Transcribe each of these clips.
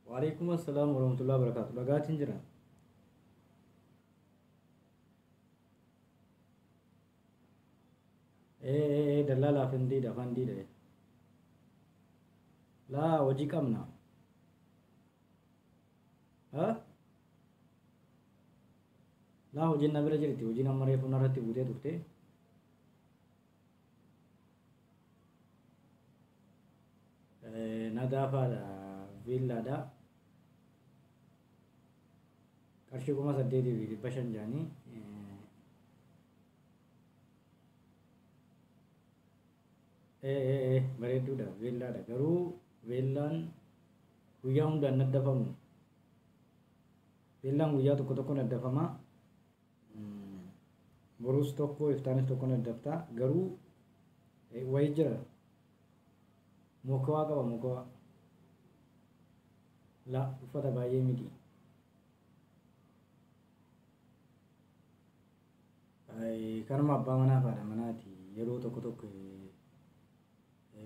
Waalaikumsalam warahmatullahi wabarakatuh. Dhagaatiin jira. Dallalaaf hindiidha afaan diidha. Laa hojii qabna. Laa hojiin na bira jirti. Hojiin amma reefu narratti buutee turte. Nadaafaadha. Viillaadha. Qarshii 8,500 jaanii. Bareedduudha. Viillaadha. Garuu viillaan guyyaa hundaan naddafamu. Viillaan guyyaa tokko tokko naddafama. Boruus tokko iftaanis tokko naddafta. Garuu wayii jira. Mokawaa qaba mokawaa. La uffata baay'ee miti. Kanuma abbaa manaa fi haadha manaati yeroo tokko tokko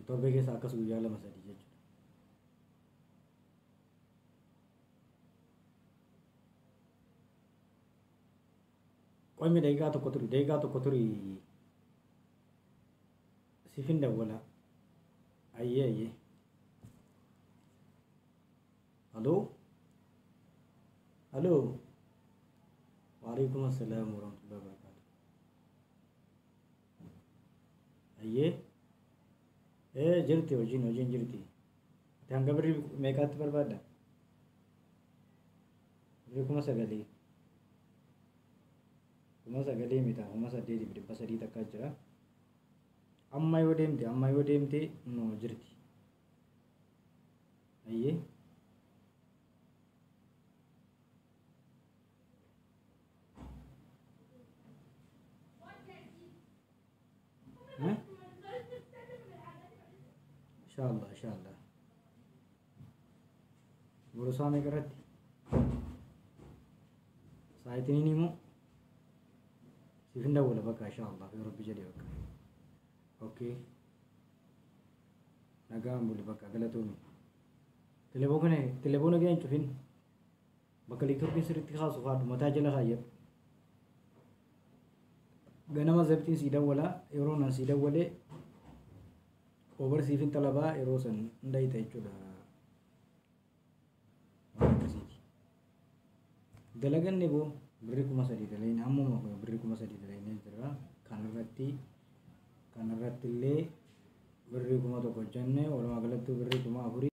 torbee keessa akkas guyyaa 2-3 jechuudha. Qo'immi daqiiqaa tokko turi siifin dawwala. Ayyee. Halo. Waalaikumsalam warahmatullahi wabarakatuh. Ayyee. Jirti hojiin jirti. Hanga birrii meeqaatti barbaadda? Birrii 9,000. 9,000 mita 8,300 takka jira. Amma yoo deemte no jirti. Ayyee. Insyaallah. Berusaha meeqarratti? Sa'aatiin ini immoo siifin dawwala bakka insyaallah yoo rabbi jedhee bakka. Okay. Nagaan buli bakka galatoomi. Telefoona kee hin cufin. Bakka liitorkiin sirriitti kaasu haadhu mataa jala kaayyadhu. Ganama zabtiin sii dawwala yeroo nan sii dawwalee oversiifin talabaa yeroo san hundayta jechuudha. Waan akkasiiti. Dalaganne boo birrii 3,000 dalayne ammuma birrii 3,000 dalayne jira. Kanarratti illee birrii 1,000 hojjenne walumaa galatti birrii 4,000.